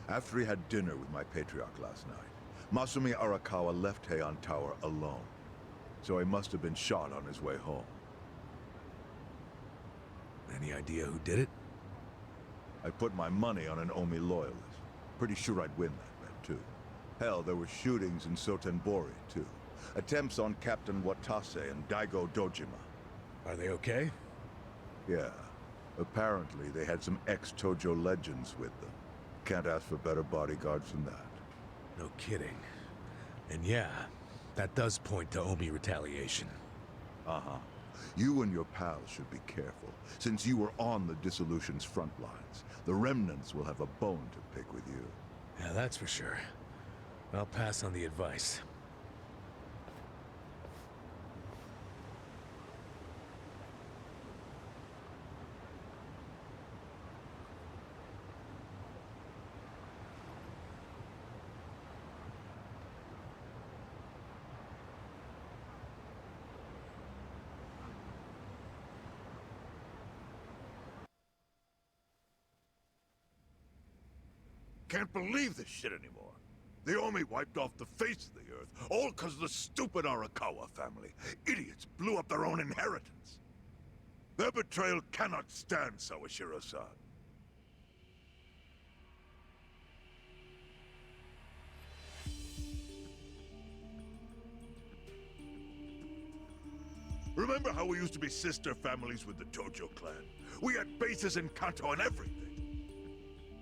After he had dinner with my patriarch last night, Masumi Arakawa left Heian Tower alone. So he must have been shot on his way home. Any idea who did it? I put my money on an Omi loyalist. Pretty sure I'd win that bet, too. Hell, there were shootings in Sotenbori, too. Attempts on Captain Watase and Daigo Dojima. Are they okay? Yeah. Apparently, they had some ex-Tojo legends with them. Can't ask for better bodyguards than that. No kidding. And yeah, that does point to Omi retaliation. Uh-huh. You and your pals should be careful, since you were on the dissolution's front lines. The remnants will have a bone to pick with you. Yeah, that's for sure. I'll pass on the advice. Can't believe this shit anymore. The Omi wiped off the face of the earth, all because of the stupid Arakawa family. Idiots blew up their own inheritance. Their betrayal cannot stand, Sawashiro-san. Remember how we used to be sister families with the Tojo clan? We had bases in Kanto and everything.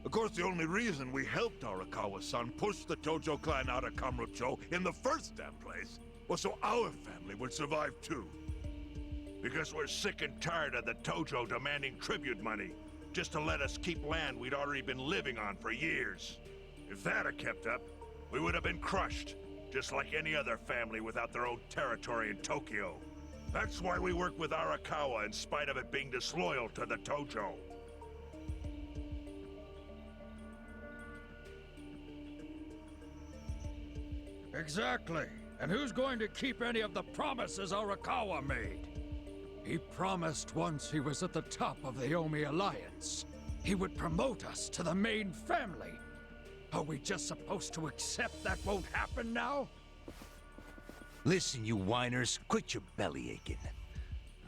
Of course, the only reason we helped Arakawa-san push the Tojo clan out of Kamurocho in the first damn place was so our family would survive too. Because we're sick and tired of the Tojo demanding tribute money just to let us keep land we'd already been living on for years. If that had kept up, we would have been crushed, just like any other family without their own territory in Tokyo. That's why we work with Arakawa in spite of it being disloyal to the Tojo. Exactly. And who's going to keep any of the promises Arakawa made? He promised once he was at the top of the Omi Alliance, he would promote us to the main family. Are we just supposed to accept that won't happen now? Listen, you whiners, quit your belly aching.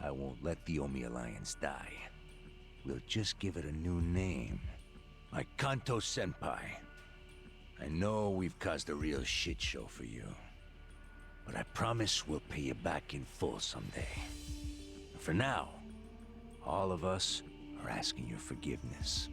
I won't let the Omi Alliance die. We'll just give it a new name. Like Kanto Senpai. I know we've caused a real shit show for you. But I promise we'll pay you back in full someday. For now, all of us are asking your forgiveness.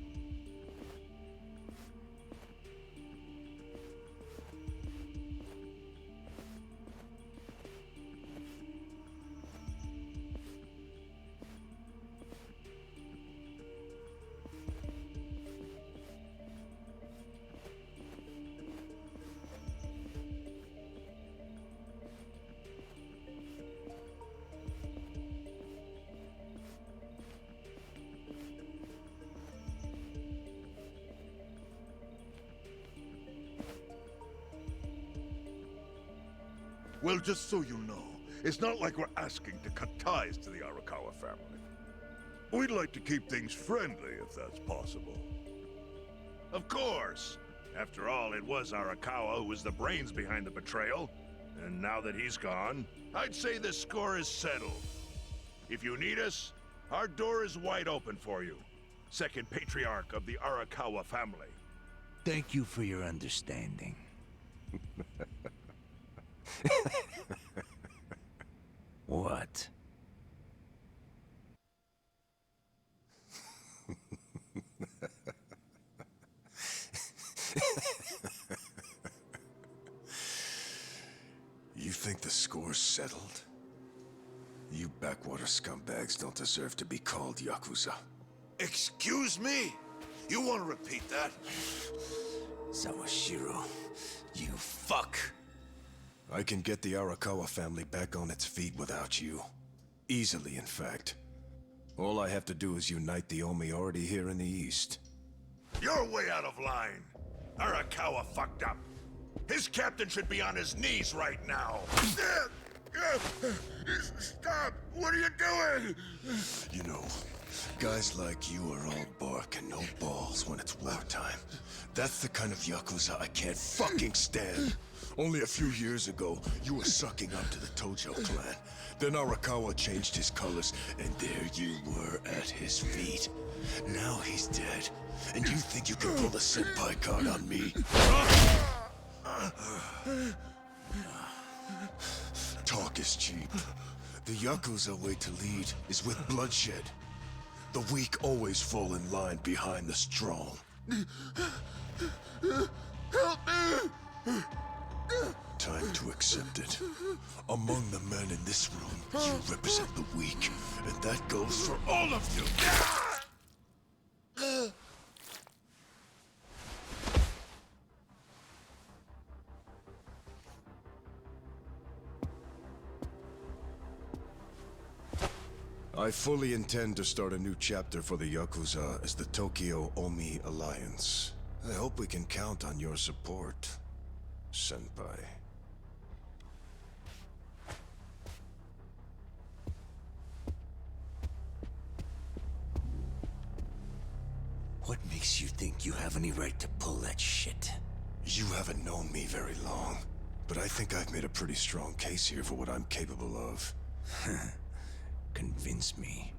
Well, just so you know, it's not like we're asking to cut ties to the Arakawa family. We'd like to keep things friendly, if that's possible. Of course! After all, it was Arakawa who was the brains behind the betrayal. And now that he's gone, I'd say the score is settled. If you need us, our door is wide open for you. Second patriarch of the Arakawa family. Thank you for your understanding. What? You think the score's settled? You backwater scumbags don't deserve to be called YAKUZA. Excuse me? You want to repeat that? Sawashiro, you fuck! I can get the Arakawa family back on its feet without you. Easily, in fact. All I have to do is unite the Omi already here in the east. You're way out of line. Arakawa fucked up. His captain should be on his knees right now. Stop! What are you doing? You know, guys like you are all bark and no balls when it's wartime. That's the kind of Yakuza I can't fucking stand. Only a few years ago, you were sucking up to the Tojo clan. Then Arakawa changed his colors, and there you were at his feet. Now he's dead, and you think you can pull the senpai card on me? Talk is cheap. The Yakuza way to lead is with bloodshed. The weak always fall in line behind the strong. Help me! Time to accept it. Among the men in this room, you represent the weak, and that goes for all of you. I fully intend to start a new chapter for the Yakuza as the Tokyo Omi Alliance. I hope we can count on your support, Senpai. What makes you think you have any right to pull that shit? You haven't known me very long, but I think I've made a pretty strong case here for what I'm capable of. Convince me.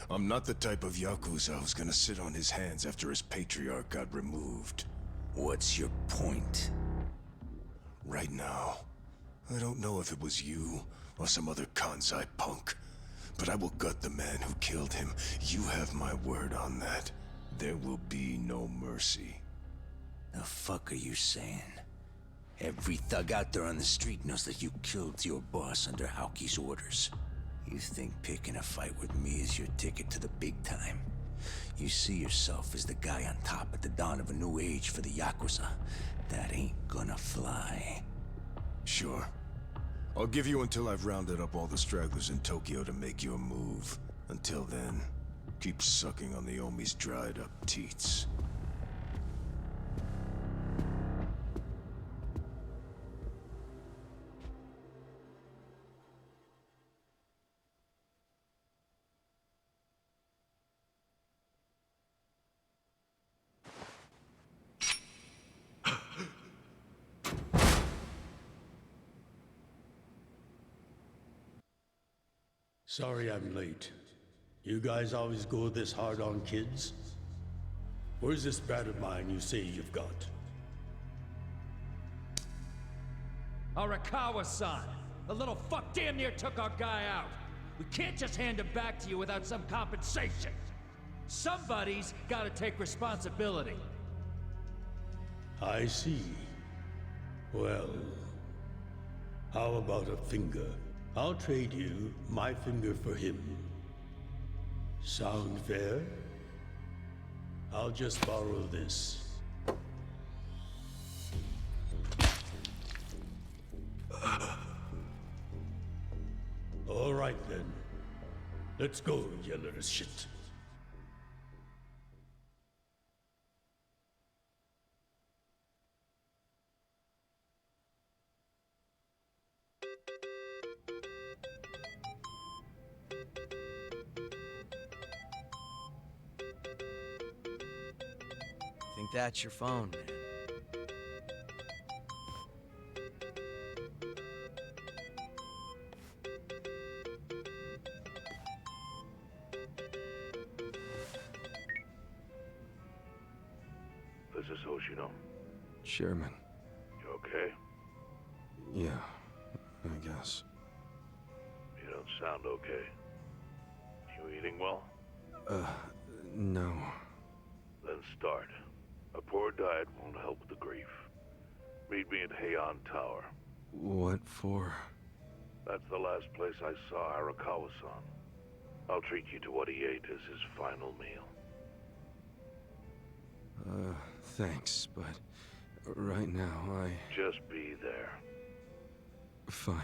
I'm not the type of Yakuza who's gonna sit on his hands after his patriarch got removed. What's your point? Right now, I don't know if it was you or some other Kansai punk, but I will gut the man who killed him. You have my word on that. There will be no mercy. The fuck are you saying? Every thug out there on the street knows that you killed your boss under Haoki's orders. You think picking a fight with me is your ticket to the big time? You see yourself as the guy on top at the dawn of a new age for the Yakuza. That ain't gonna fly. Sure. I'll give you until I've rounded up all the stragglers in Tokyo to make your move. Until then, keep sucking on the Omi's dried up teats. Sorry I'm late. You guys always go this hard on kids? Where's this brat of mine you say you've got? Arakawa-san! The little fuck damn near took our guy out. We can't just hand him back to you without some compensation. Somebody's gotta take responsibility. I see. Well, how about a finger? I'll trade you my finger for him. Sound fair? I'll just borrow this. All right then. Let's go, you little shit. Think that's your phone, man. This is Hoshino. Chairman. You okay? Yeah, I guess. You don't sound okay. You eating well? No. Then start. A poor diet won't help with the grief. Meet me at Heian Tower. What for? That's the last place I saw Arakawa-san. I'll treat you to what he ate as his final meal. Thanks, but right now Just be there. Fine.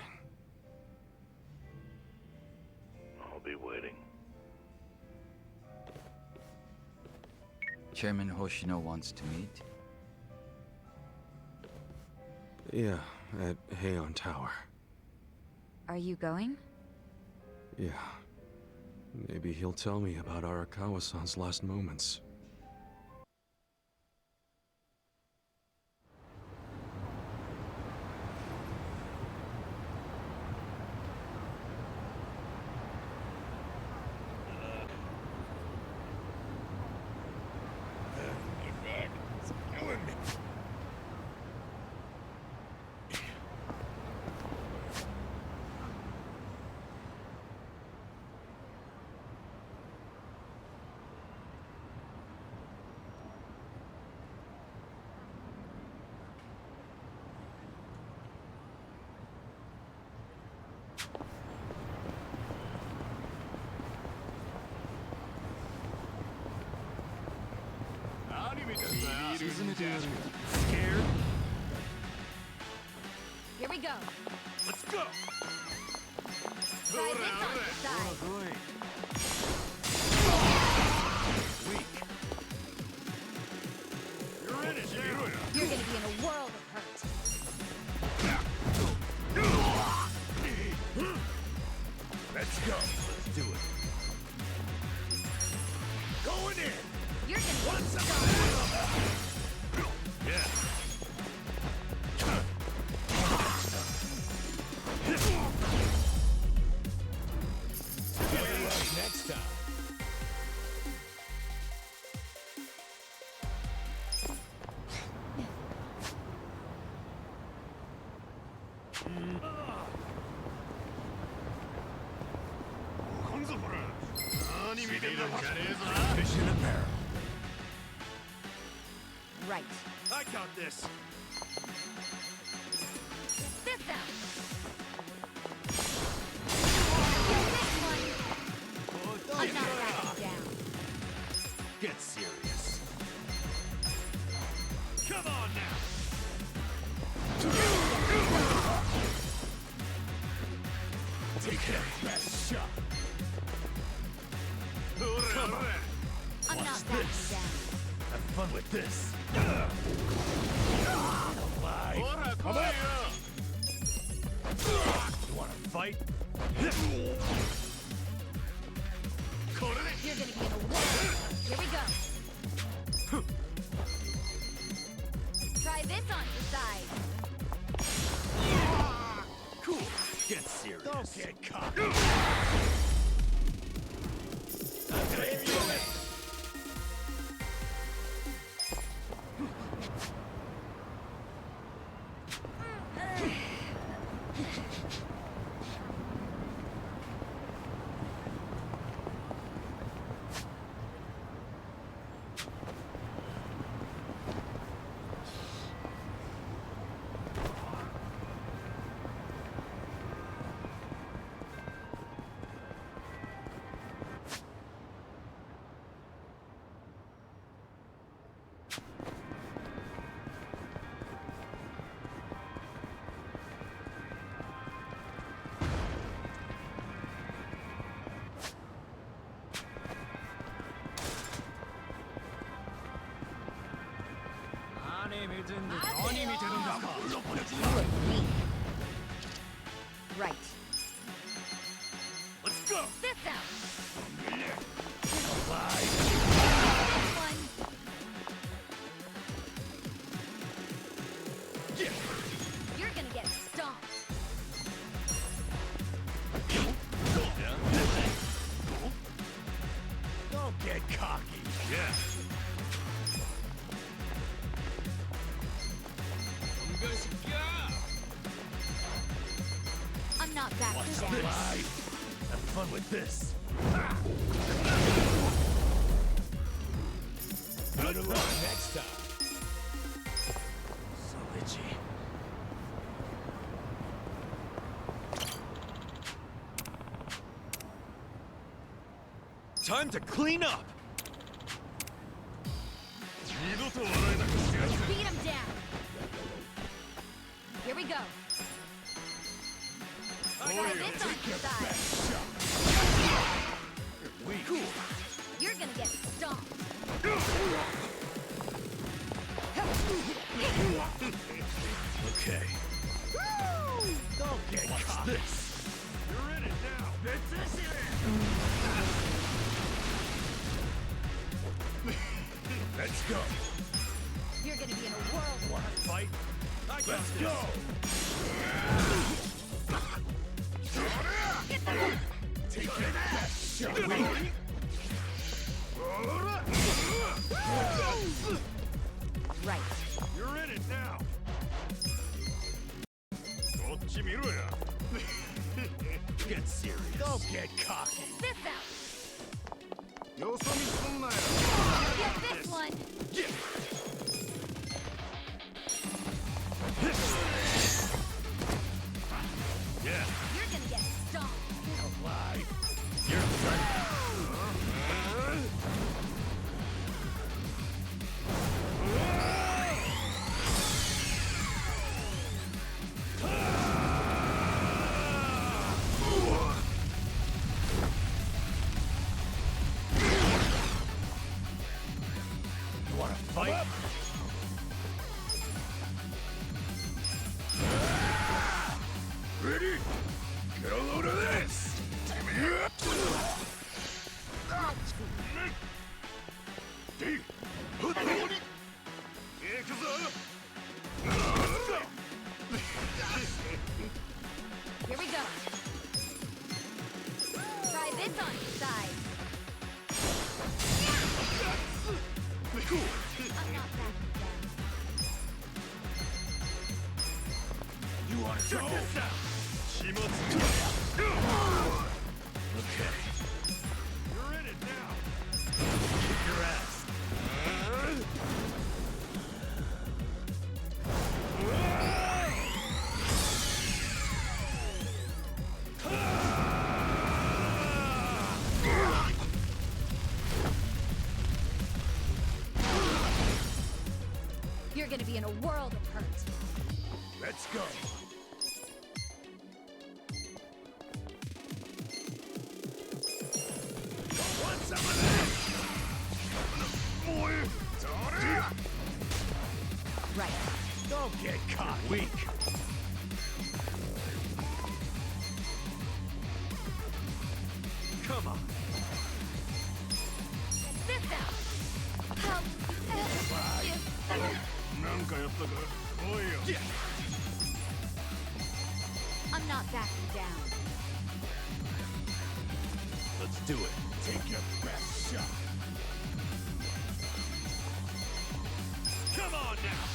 I'll be waiting. Chairman Hoshino wants to meet. Yeah, at Heian Tower. Are you going? Yeah. Maybe he'll tell me about Arakawa-san's last moments. Scared? Here we go. Let's go! Try this on the side. Weak. You're in it, You're gonna be in a world of hurt. Let's go. Let's do it. Going in! You're gonna get stung. Yeah. Next time. Mission apparel. Right. I got this. This out. This one. I'm not backing down. Get serious. Come on now. Take that best shot. Come on. I'm not backing down. Have fun with this. Alive. Come on. You wanna fight? You're gonna be in a war. Here we go. Try this on the side. Cool. Get serious. Don't get cocky. Right. Let's go. This out. Alive. This one. You're gonna get stomped. Don't get cocky. Yeah. I'm not backing down. Alive. Have fun with this. Good luck next time. So itchy. Time to clean up. Beat him down. Here we go. Try this on the side. You're weak. Cool. You're gonna get stomped. Okay. Woo! Don't get cocky. This. go. You're gonna be in a world of hurt. Fight. Let's go. Get the Take your best shot. right. You're in it now. Get serious. Don't get cocky. This out. Get this one. Yeah. You're gonna get stomped. Alive. You're done. You wanna fight? Ready? Get a load of this! Here we go. Try this on your side. I'm not backing down. You wanna check this out? Okay. You're in it now. Kick your ass. You're gonna be in a world of hurt. Let's go. Want some of that? Right. Don't get caught. Weak. Come on. This out. Help. I'm not backing down. Let's do it. Take your best shot. Come on now.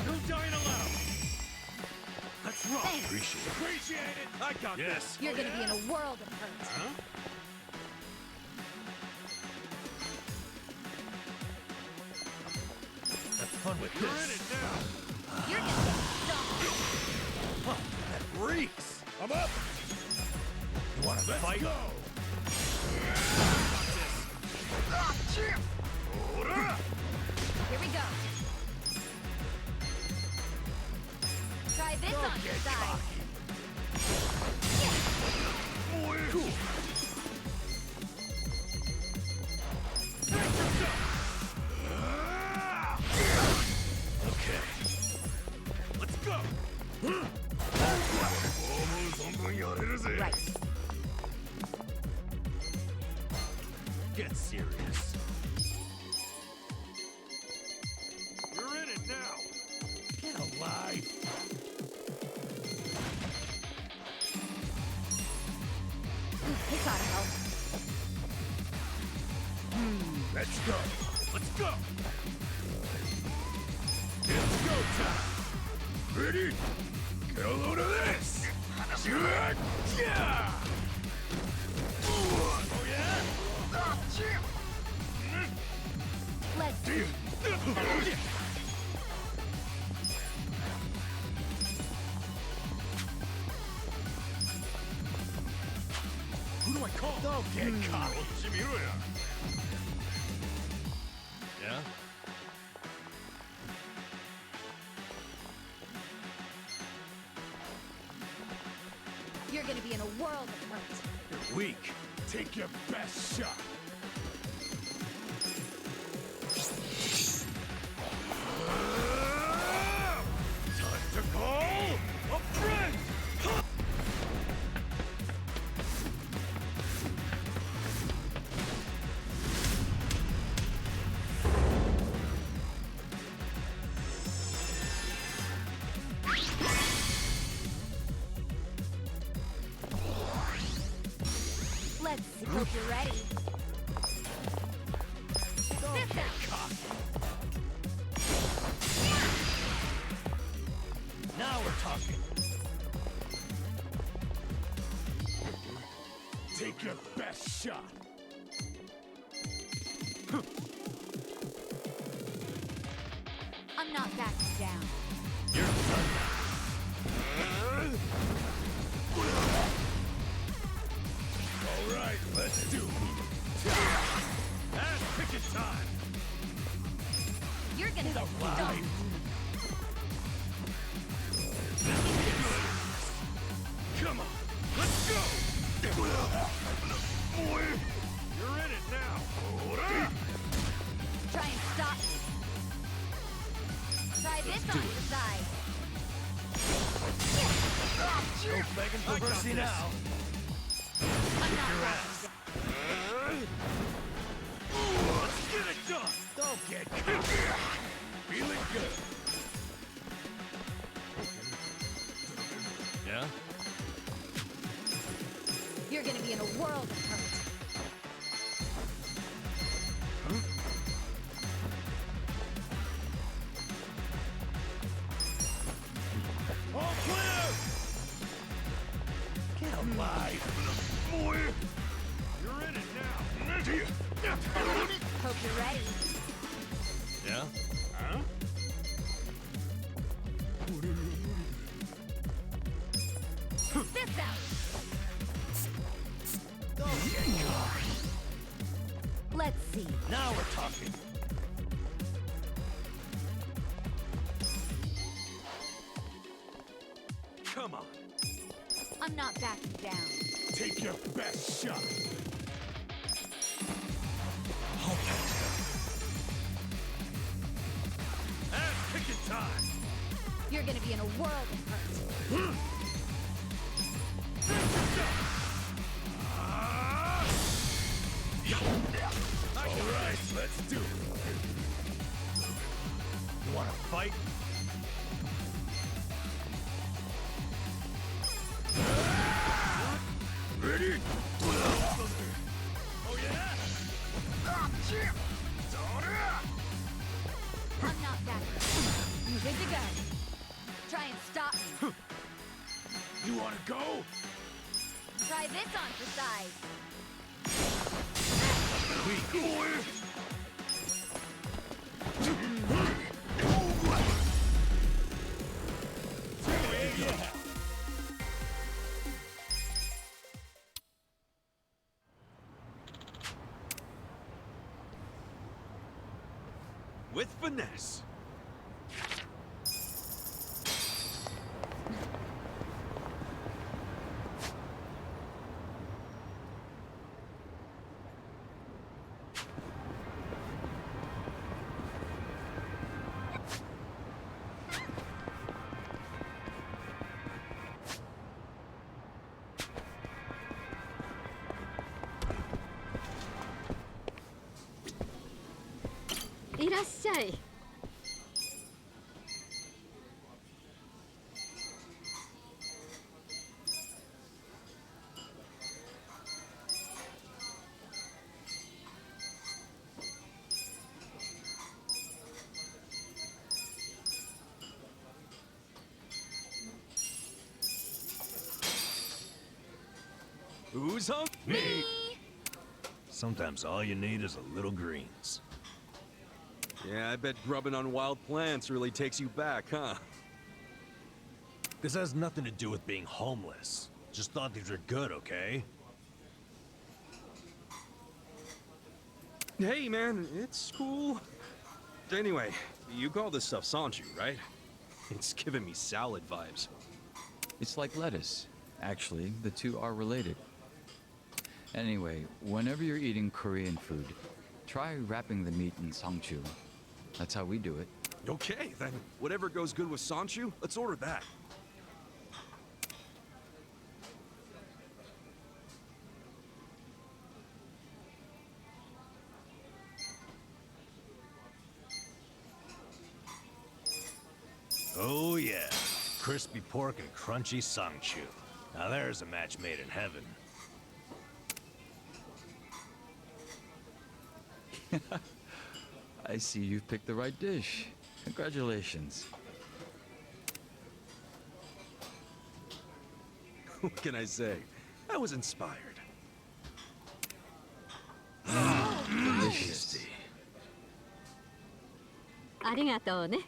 No dying alone. Let's rock. Thanks. Appreciate it. I got this. You're gonna be in a world of hurt. Huh? Have fun with this. You're in it now. You're gonna get stomped. Huh, that reeks. I'm up. You wanna fight? Go. Here we go. Try this on your side. Cool. Okay. Let's go. Right. Get serious. You're in it now. Get alive. He gotta help. Let's go. Let's go. It's go time. Ready? Get a load of this. Yeah. Oh yeah. Let's Who do I call? Don't get caught. Yeah? You're gonna be in a world of hurt. You're weak. Take your best shot. Time to call a friend! Hope you're ready. This out. Now we're talking. Take your best shot. I'm not backing down. All right, let's do it. Ass picking time. You're gonna get stumped. Come on, let's go. You're in it now. Try and stop me. Try this on the side. No begging for mercy now. I'm not backing down. Let's get it done. Don't get caught. Feeling good. Yeah? You're gonna be in a world of hurt. All clear! Get alive. You're in it now. Hope you're ready. Yeah? Huh? This out. Let's see. Now we're talking. Come on. I'm not backing down. Take your best shot. Ass kicking time. You're gonna be in a world of hurt. All right, let's do it. You want to fight? Ready? Oh yeah! I'm not backing down. Good to go. Try and stop me. You wanna go? Try this on for size. With finesse. Who's hungry? Me. Sometimes all you need is a little greens. Yeah, I bet grubbing on wild plants really takes you back, huh? This has nothing to do with being homeless. Just thought these were good, okay? Hey, man, it's cool. Anyway, you call this stuff Sanchu, right? It's giving me salad vibes. It's like lettuce. Actually, the two are related. Anyway, whenever you're eating Korean food, try wrapping the meat in sangchu. That's how we do it. Okay, then whatever goes good with Sanchu, let's order that. Oh yeah, crispy pork and crunchy sangchu. Now there's a match made in heaven. I see you've picked the right dish. Congratulations. What can I say? I was inspired. Delicious. ありがとうね。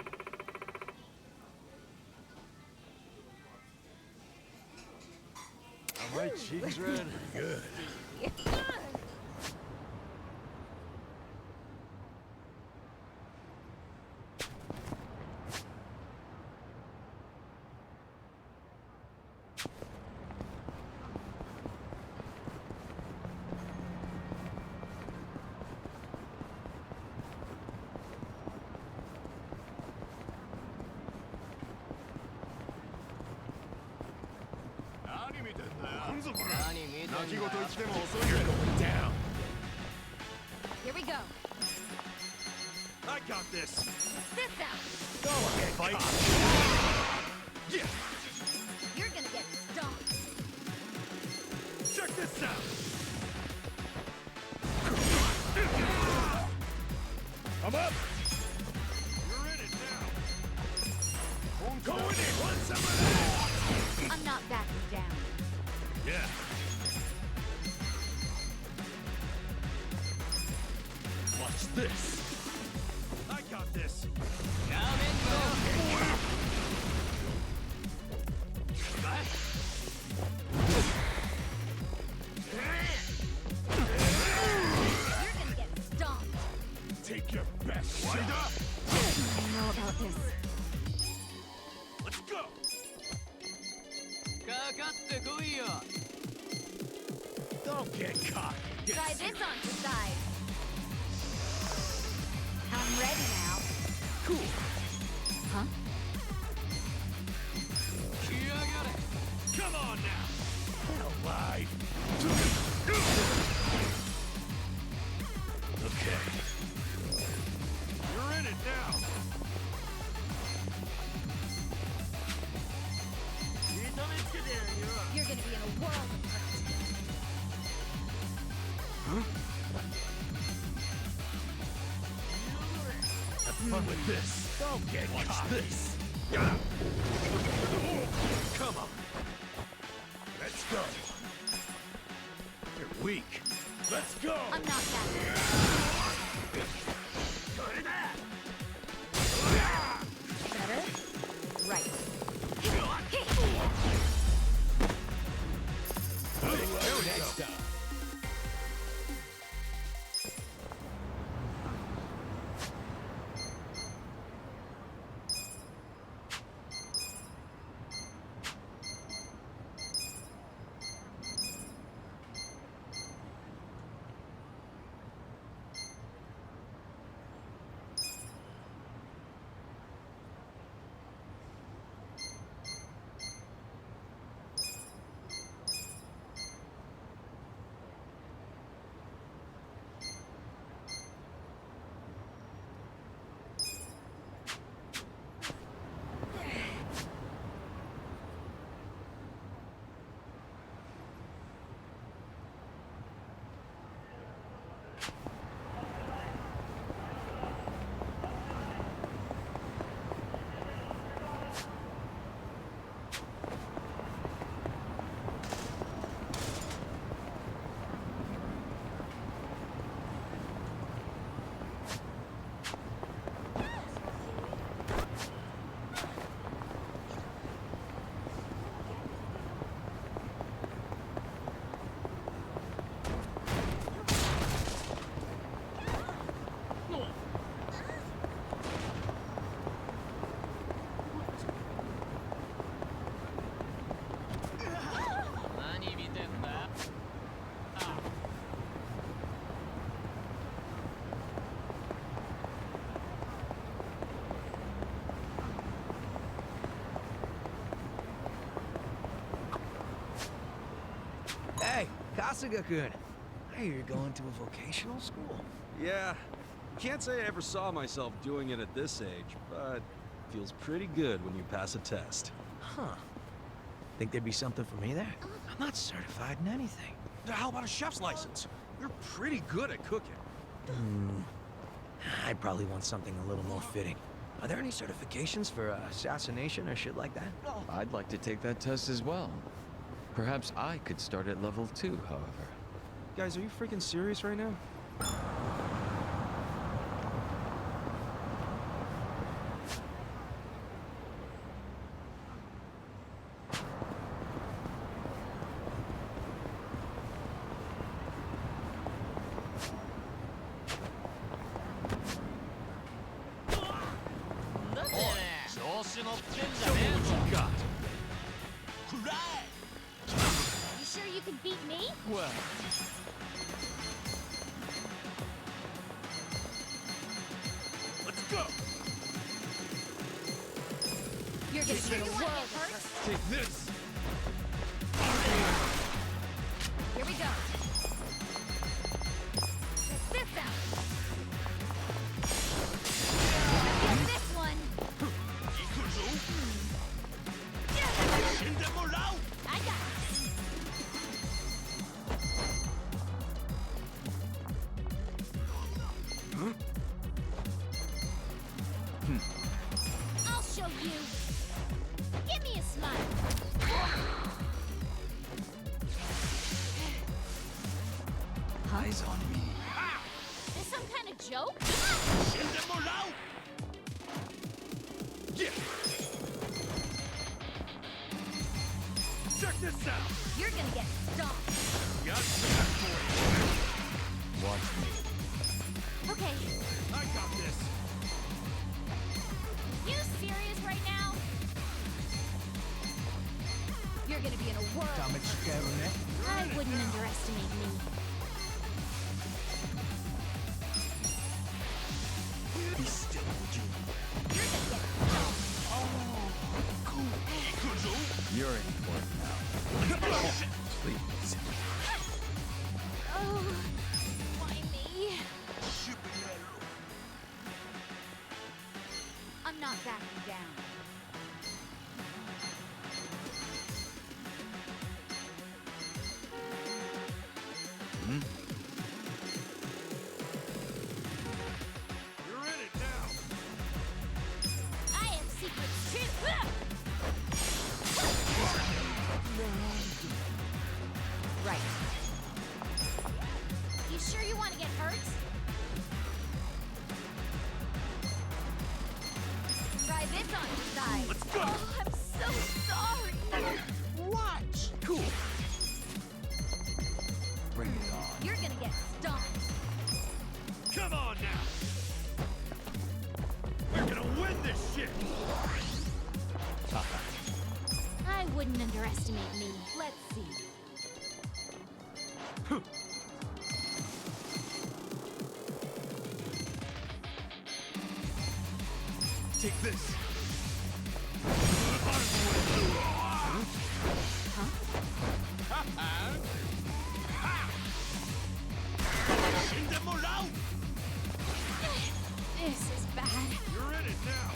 My cheeks red. Good. Here we go. I got this. This out. Fight. Yeah. You're gonna get stomped. Check this out. I'm up. You're in it now. Go in it. Want some of that? I'm not backing down. Yeah. Watch this. I got this. You're gonna get stomped. Take your best shot. I know about this. Let's go. Don't get caught. Try this on the side. I'm ready now. Cool. Huh? Come on now. Don't lie. Okay. You're in it now. You're gonna be in a world of hurt. Have fun with this. Don't get caught. Watch this. Come on. Let's go. You're weak. Let's go. I'm not backing down. Better? Right. Next time. Hey, Kasuga-kun. I hear you're going to a vocational school. Yeah, can't say I ever saw myself doing it at this age, but feels pretty good when you pass a test. Huh. Think there'd be something for me there? I'm not certified in anything. How about a chef's license? You're pretty good at cooking. I'd probably want something a little more fitting. Are there any certifications for assassination or shit like that? I'd like to take that test as well. Perhaps I could start at level 2, however. Guys, are you freaking serious right now? You sure you can beat me? Well, Let's go! You're gonna be a world of hurt. Take this! Here we go. Check this out. Get this one. I got it. I'll show you. Give me a smile. Eyes on me. This some kind of joke? Check this out! You're gonna get stomped. Got that for watch me. Okay, you! I got this! you serious right now? You're gonna be in a world. I wouldn't underestimate me. Be still, would you? You're gonna get stomped. You're in for it now. Please. Oh, why me? I'm not backing down. You're in it now! I have secrets too. Right. You sure you want to get hurt? Try this on your side. Let's go. Oh, I'm so sorry. Watch! Cool. Bring it on. You're gonna get stomped. Come on now! We're gonna win this shit! I wouldn't underestimate me. Let's see. Take this! This is bad. You're in it now!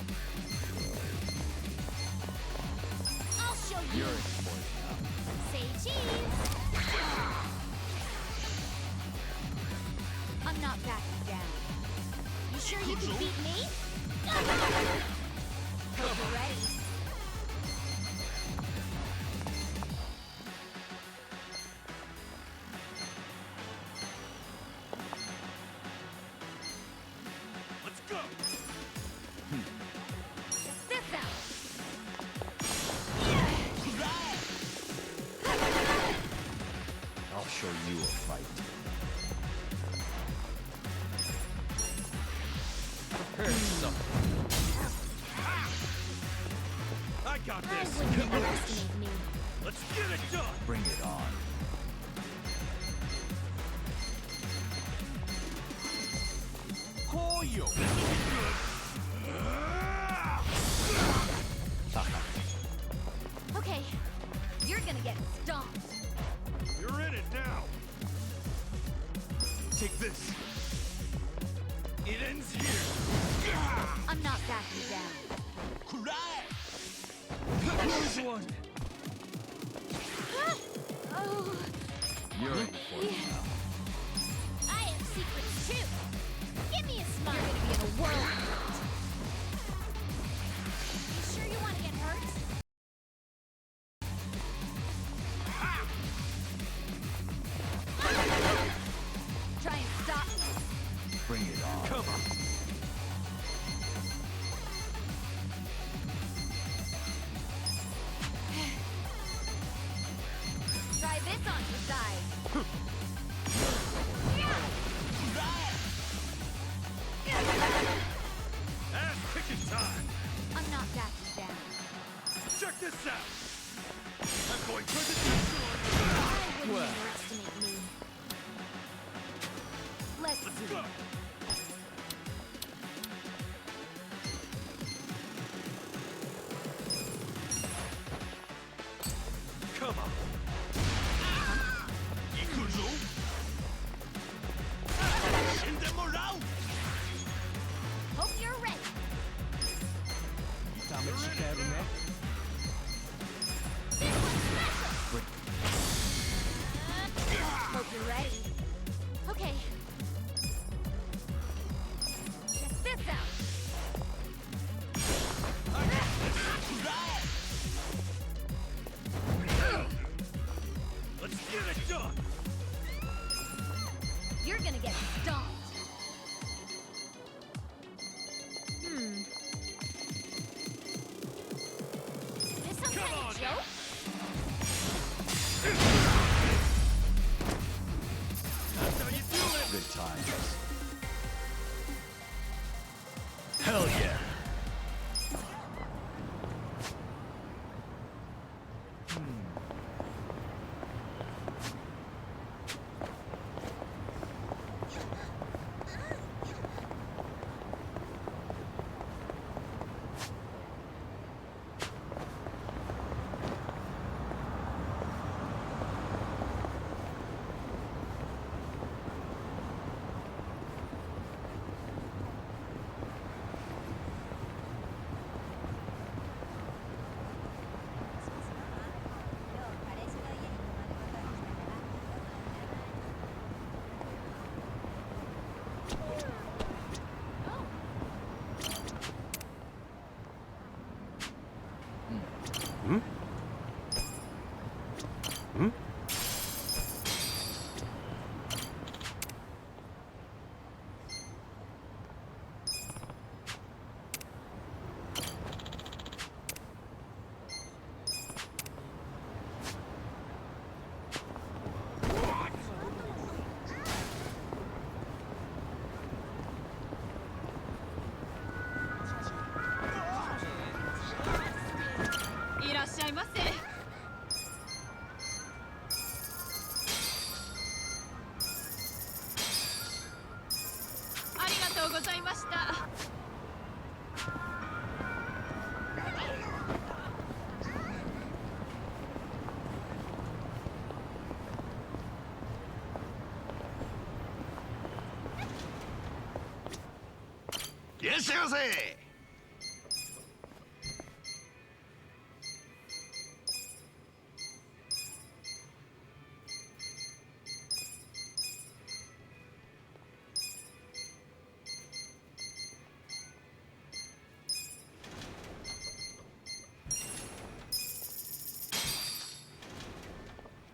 I'll show you. You're in for it now. Say cheese. I'm not backing down. You sure you can beat me? Hope you're ready. Let's go! This out. I'll show you a fight. Prepare something. I got I this! wouldn't underestimate me. Let's get it done! Bring it on. Pollo! Okay, you're gonna get stomped. You're in it now! Take this! It ends here! I'm not backing down. Who's one? Oh, You're in for it now. I have secrets too. Come on. Hope you're ready. Hope you're ready. Okay. Check this out. Let's get it done. You're gonna get stomped. This some kind of joke? That's how you do it. Good times. Hell yeah.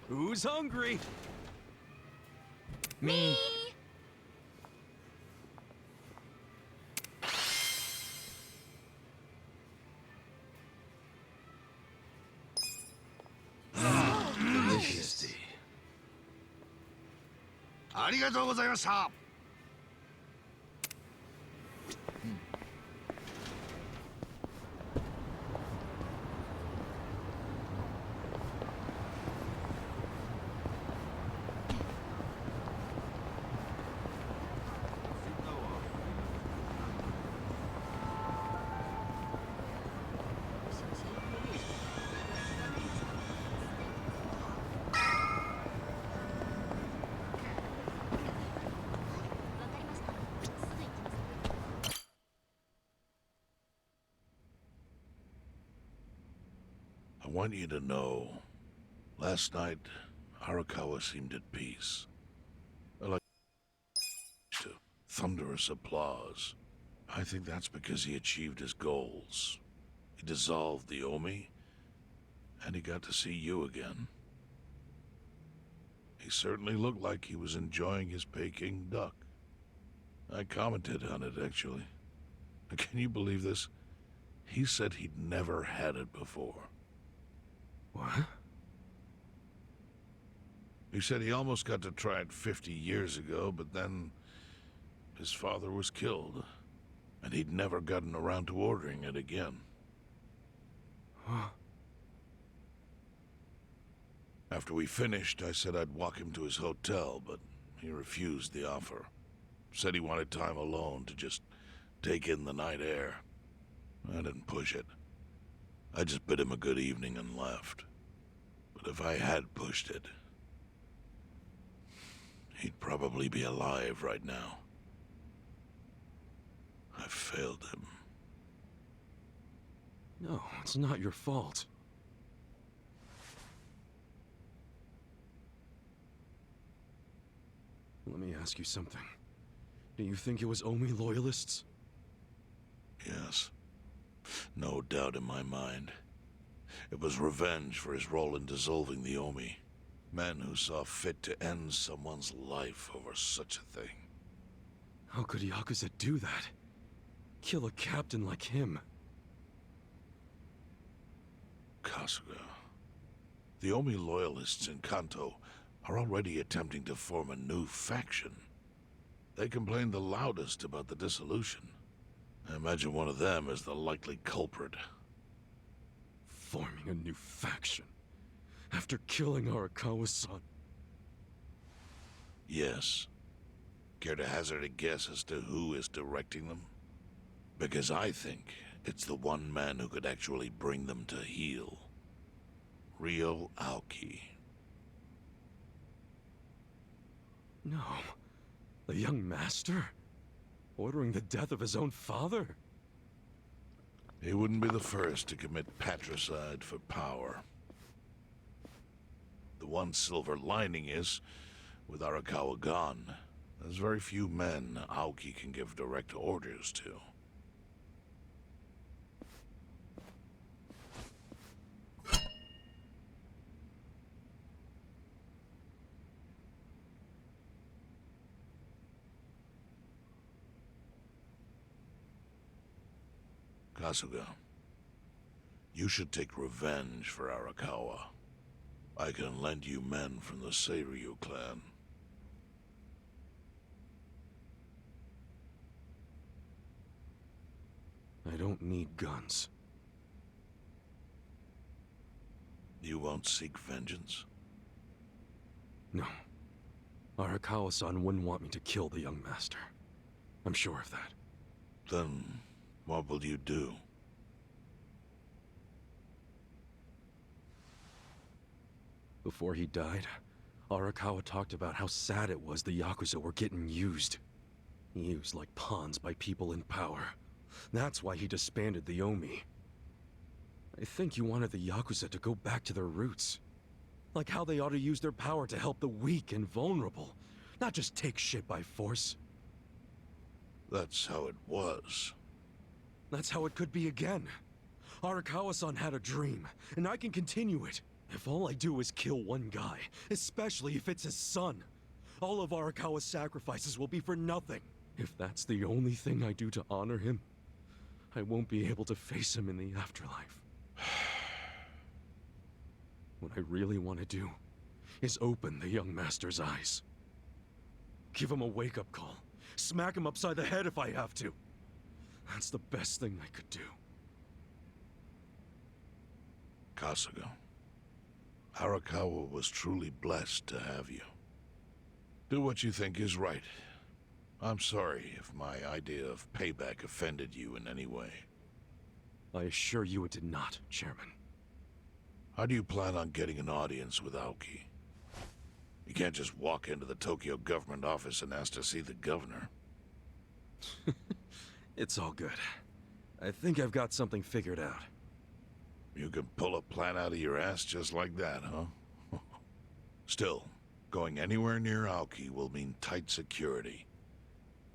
Who's hungry? Me. Delicious. ありがとうございました。I want you to know, last night, Arakawa seemed at peace. I like to thunderous applause. I think that's because he achieved his goals. He dissolved the Omi, and he got to see you again. He certainly looked like he was enjoying his Peking duck. I commented on it, actually. Can you believe this? He said he'd never had it before. What? He said he almost got to try it 50 years ago, but then his father was killed, and he'd never gotten around to ordering it again. Huh? After we finished, I said I'd walk him to his hotel, but he refused the offer. Said he wanted time alone to just take in the night air. I didn't push it. I just bid him a good evening and left. But if I had pushed it, he'd probably be alive right now. I failed him. No, it's not your fault. Let me ask you something. Do you think it was Omi loyalists? Yes. No doubt in my mind. It was revenge for his role in dissolving the Omi. Men who saw fit to end someone's life over such a thing. How could Yakuza do that? Kill a captain like him? Kasuga. The Omi loyalists in Kanto are already attempting to form a new faction. They complain the loudest about the dissolution. I imagine one of them is the likely culprit. Forming a new faction? After killing Arakawa-san? Yes. Care to hazard a guess as to who is directing them? Because I think it's the one man who could actually bring them to heel. Ryo Aoki. No. The young master? Ordering the death of his own father? He wouldn't be the first to commit patricide for power. The one silver lining is, with Arakawa gone, there's very few men Aoki can give direct orders to. Kasuga, you should take revenge for Arakawa. I can lend you men from the Seiryu clan. I don't need guns. You won't seek vengeance? No. Arakawa-san wouldn't want me to kill the young master. I'm sure of that. Then, what will you do? Before he died, Arakawa talked about how sad it was the Yakuza were getting used. Used like pawns by people in power. That's why he disbanded the Omi. I think he wanted the Yakuza to go back to their roots. Like how they ought to use their power to help the weak and vulnerable, not just take shit by force. That's how it was. That's how it could be again. Arakawa-san had a dream, and I can continue it. If all I do is kill one guy, especially if it's his son, all of Arakawa's sacrifices will be for nothing. If that's the only thing I do to honor him, I won't be able to face him in the afterlife. What I really want to do is open the young master's eyes. Give him a wake-up call. Smack him upside the head if I have to. That's the best thing I could do. Kasuga, Arakawa was truly blessed to have you. Do what you think is right. I'm sorry if my idea of payback offended you in any way. I assure you it did not, Chairman. How do you plan on getting an audience with Aoki? You can't just walk into the Tokyo government office and ask to see the governor. It's all good. I think I've got something figured out. You can pull a plan out of your ass just like that, huh? Still, going anywhere near Aoki will mean tight security.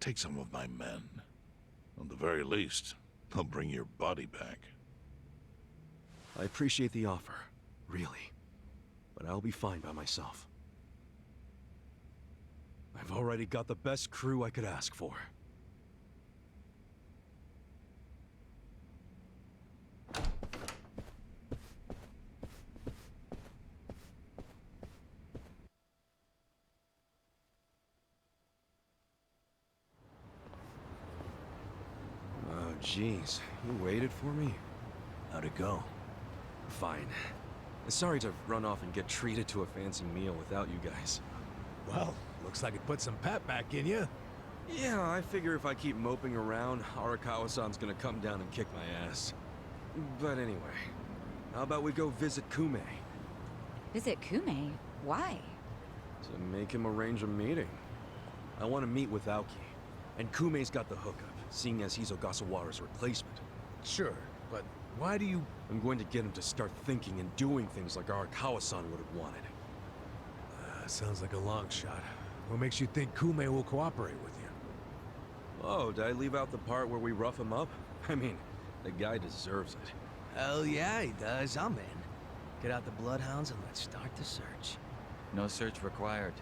Take some of my men. At the very least, they'll bring your body back. I appreciate the offer, really. But I'll be fine by myself. I've already got the best crew I could ask for. Oh, jeez. You waited for me? How'd it go? Fine. Sorry to run off and get treated to a fancy meal without you guys. Well, looks like it put some pep back in you. Yeah, I figure if I keep moping around, Arakawa-san's gonna come down and kick my ass. But anyway, how about we go visit Kume? Visit Kume? Why? To make him arrange a meeting. I want to meet with Aoki, and Kume's got the hookup, seeing as he's Ogasawara's replacement. Sure, but why do you... I'm going to get him to start thinking and doing things like Arakawa-san would have wanted. Sounds like a long shot. What makes you think Kume will cooperate with you? Oh, did I leave out the part where we rough him up? I mean, the guy deserves it. Hell yeah, he does. I'm in. Get out the bloodhounds and let's start the search. No search required.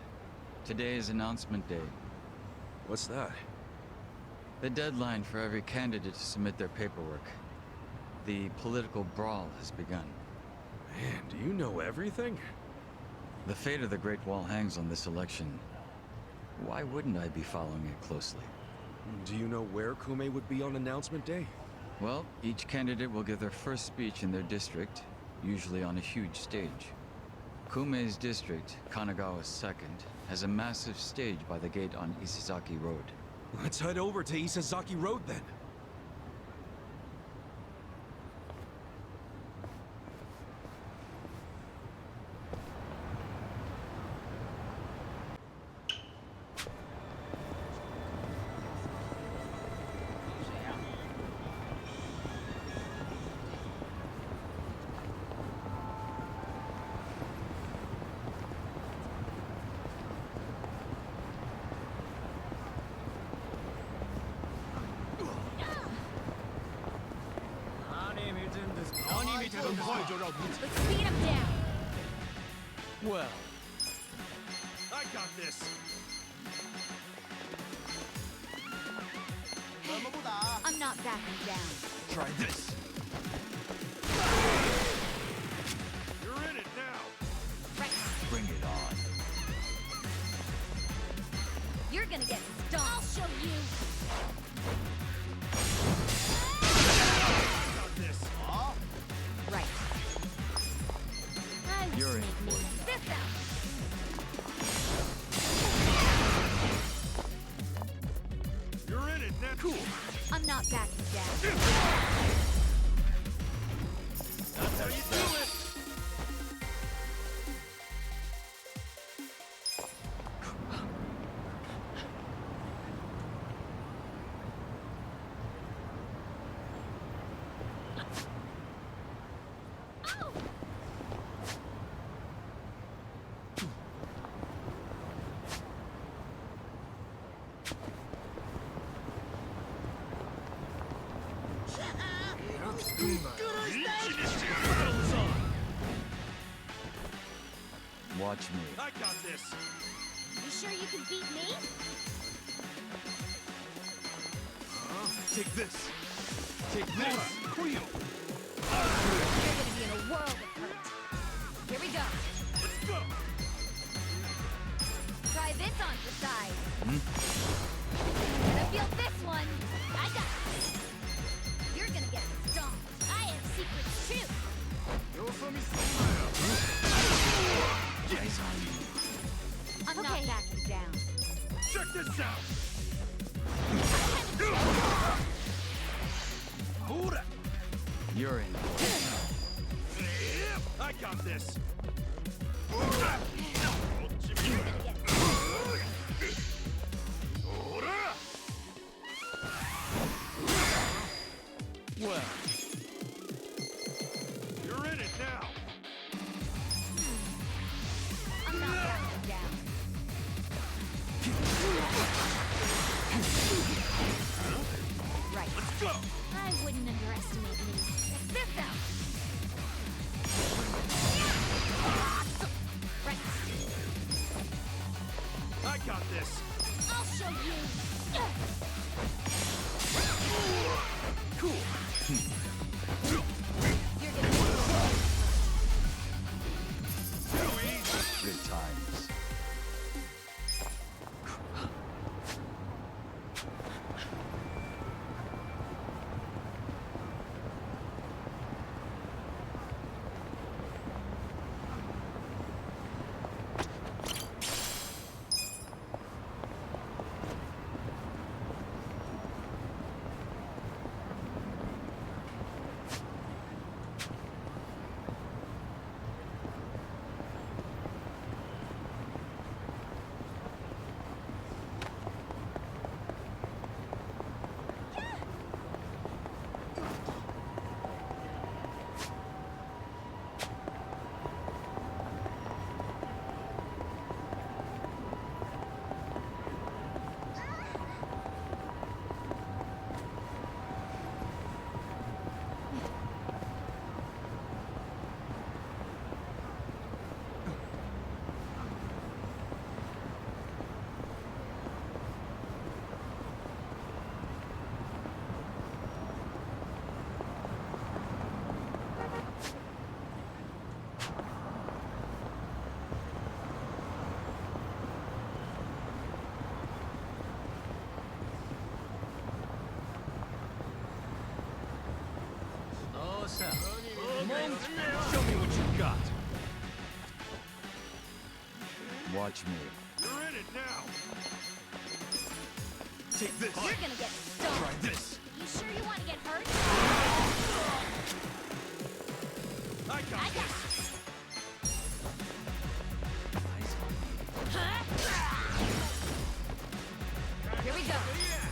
Today is announcement day. What's that? The deadline for every candidate to submit their paperwork. The political brawl has begun. Man, do you know everything? The fate of the Great Wall hangs on this election. Why wouldn't I be following it closely? Do you know where Kume would be on announcement day? Well, each candidate will give their first speech in their district, usually on a huge stage. Kume's district, Kanagawa's second, has a massive stage by the gate on Isizaki Road. Let's head over to Isazaki Road then. Let's speed him down. Well, I got this. I'm not backing down. try this. You're in it now. Right. Bring it on. You're gonna get stomped. I'll show you. I got this. Right. I You're in make me this out. You're in it now. Cool. I'm not backing down. That's how you do it. Watch me. I got this. You sure you can beat me? Take this. Take this. You're gonna be in a world of hurt. Here we go. Let's go. Try this on for size. Gonna feel this one. I got it. You're gonna get stomped. I have secrets too. Eyes on you. I'm not backing down. Check this out. Hold it. You're in. I got this. You're gonna get Well, You're in it now. I'm not backing down. Right. Let's go. I wouldn't underestimate me. Check this out. Right. I got this. I'll show you. Cool. You're gonna Too easy. good times. Watch me. You're in it now. Take this. You're gonna get stoned. Try this. You sure you want to get hurt? I got I got this. Here we go. Yeah.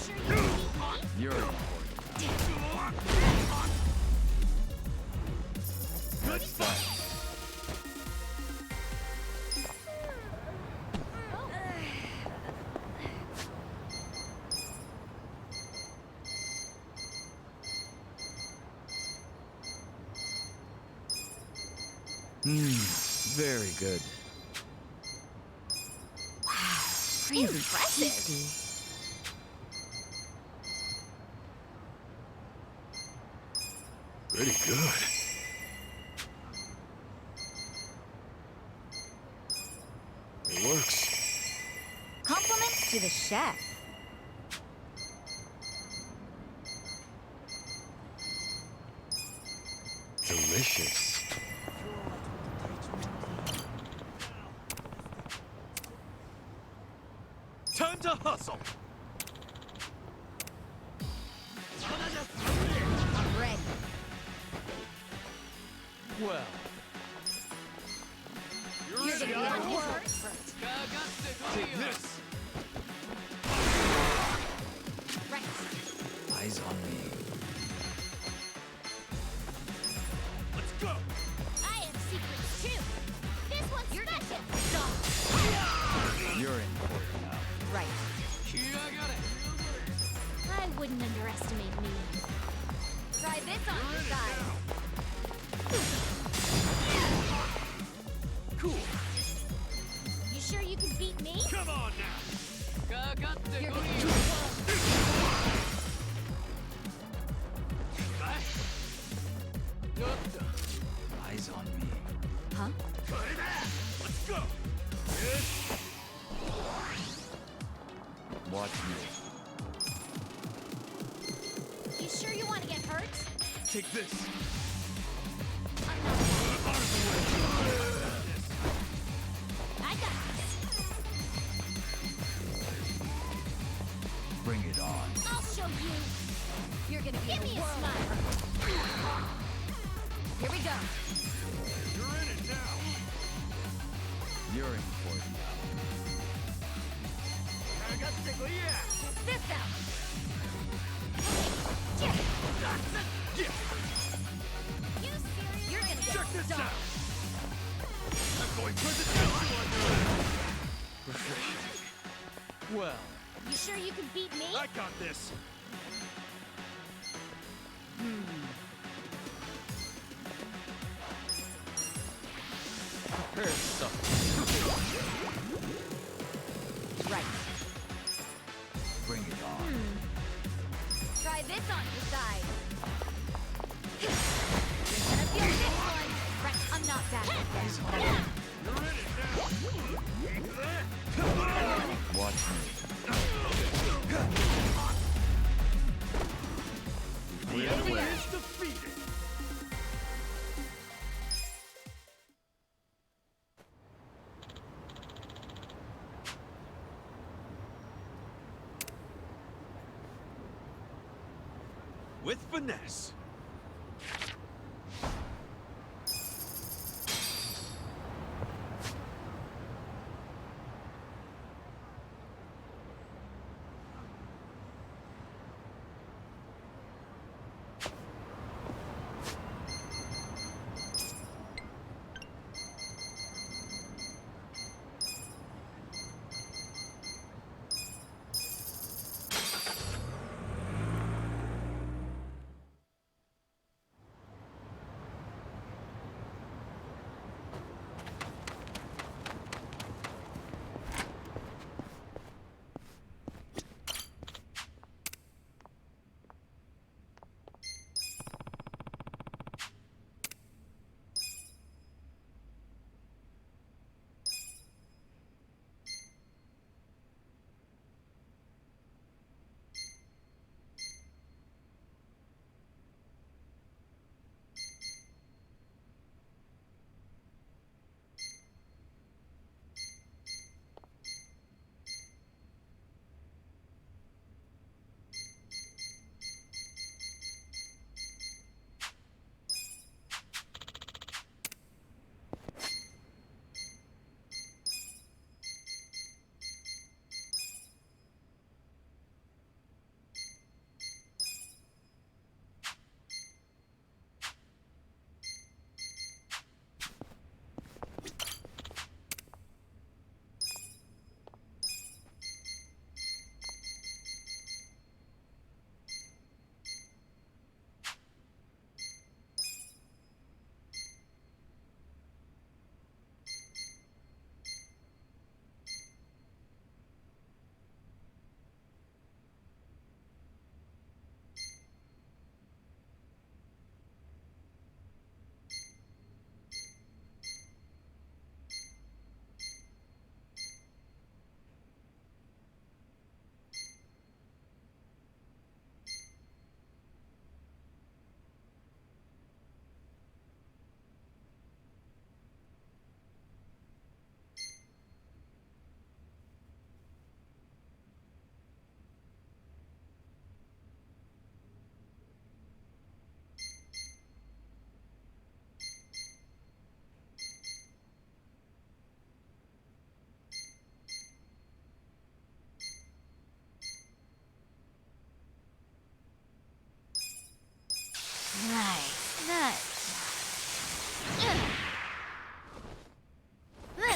Sure you can beat me? You're important. Let's fight. Very good. Impressive. Pretty good. It works. Compliments to the chef. Delicious. Time to hustle. I'm ready. Well, You're gonna get hurt. Take this. Right. eyes on me. Let's go. I have secrets too. This one's special. Stop. You're important now. Right. I wouldn't underestimate me. Try this on your side. Cool. You sure you can beat me? Come on now. You're gonna get Eyes on me. Huh? Let's go. Watch me. You sure you want to get hurt? Take this. I'm not. I got this. Bring it on. I'll show you. You're gonna give me a smile. Here we go. You're in it now. You're important now. I got tickle, yeah. Check this out. Yeah. You serious? You're gonna get Check this stoned. out. I'm going for the kill. Refreshing. Well, You sure you can beat me? I got this. prepare something. Right. Bring it on. Try this on your side. You're gonna feel this one. Right. I'm not bad at this. You're in it now. Watch me. The enemy is defeated. With finesse.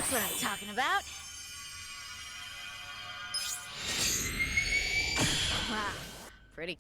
That's what I'm talking about. Wow, pretty.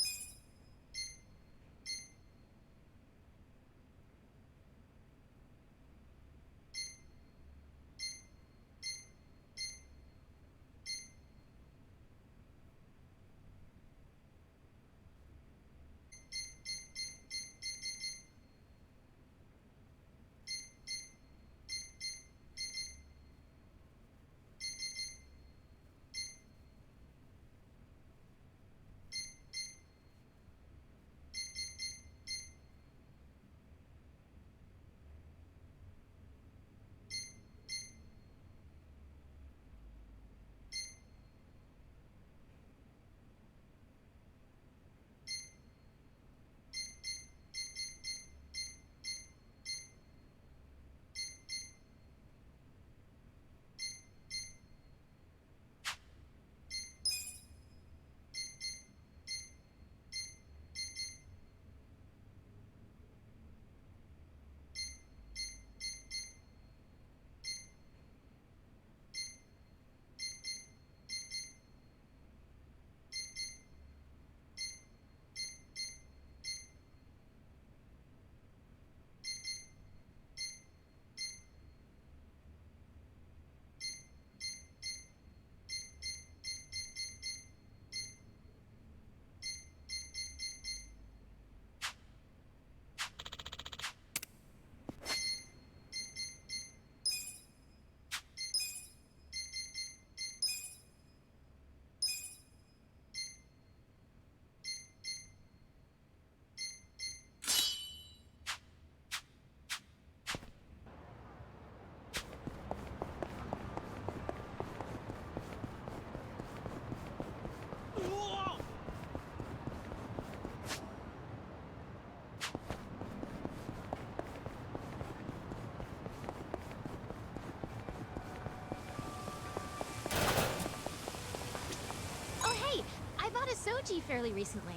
Soji fairly recently.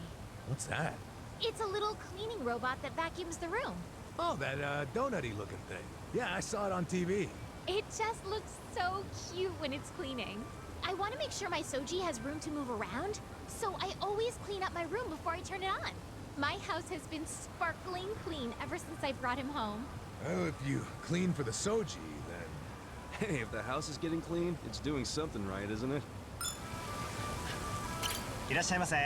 What's that? It's a little cleaning robot that vacuums the room. Oh, that donut-y looking thing. Yeah, I saw it on TV. It just looks so cute when it's cleaning. I want to make sure my Soji has room to move around, so I always clean up my room before I turn it on. My house has been sparkling clean ever since I brought him home. Well, if you clean for the Soji, then... Hey, if the house is getting clean, it's doing something right, isn't it? いらっしゃいませ。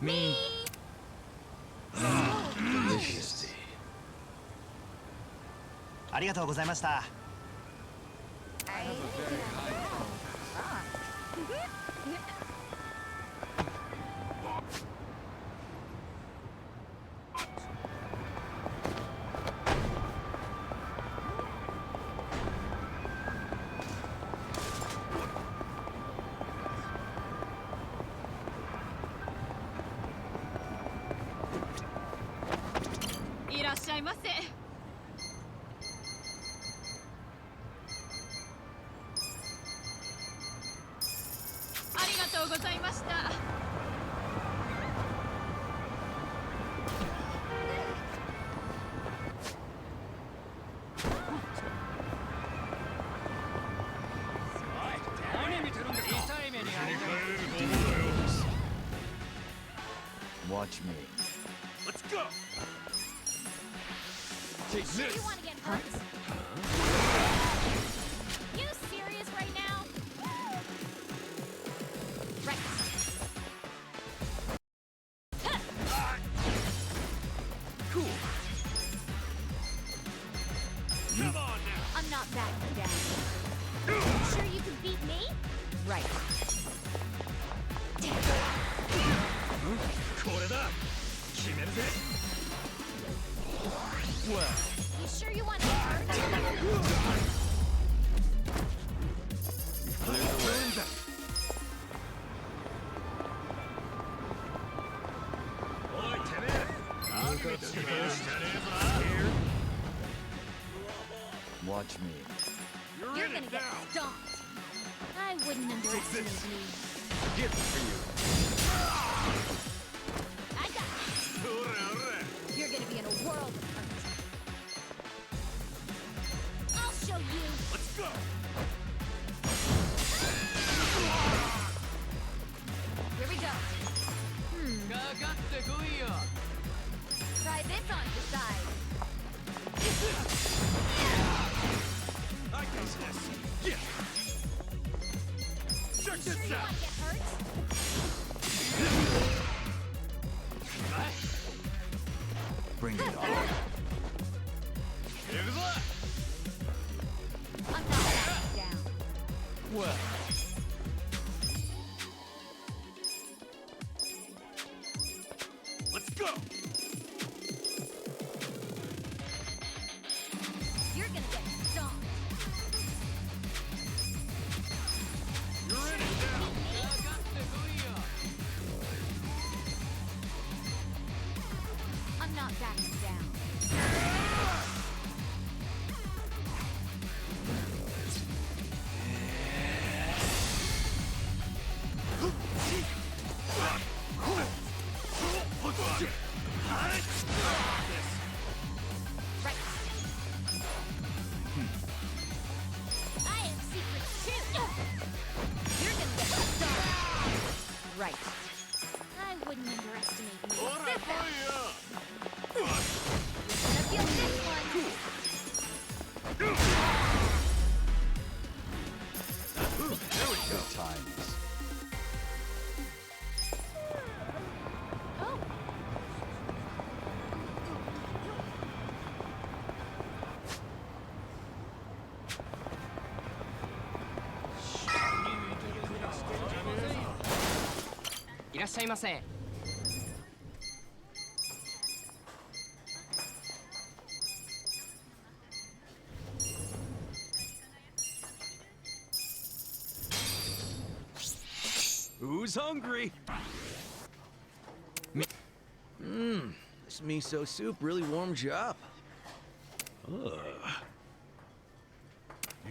Me. Delicious. ありがとうございました。 いらっしゃいませ。ありがとうございました。Watch me. Let's go! Take this. You want to get hurt? You serious right now? Right. Cool. Come on now! I'm not that good at it. Sure you can beat me? Right. Well, You sure you want to get hurt? clear the way. Oi, てめえ！何見つけてる？してねえぞな！ Watch me. You're gonna get stomped. I wouldn't underestimate me. Get for you. I got you. You're gonna be in a world of hurt. I'll show you. Let's go! Here we go. Try this on the side. I guess this. Yeah! Check Sure this you out! won't get hurt? Bring it on. I'm not backing down. Well, Let's go! You're gonna get stomped. You're in it now! I'm not backing down. Right. I have secrets too. You're gonna get stomped. Right. I wouldn't underestimate me. This out. You're gonna feel this one. good times. Oh. Who's hungry? This miso soup really warms you up. You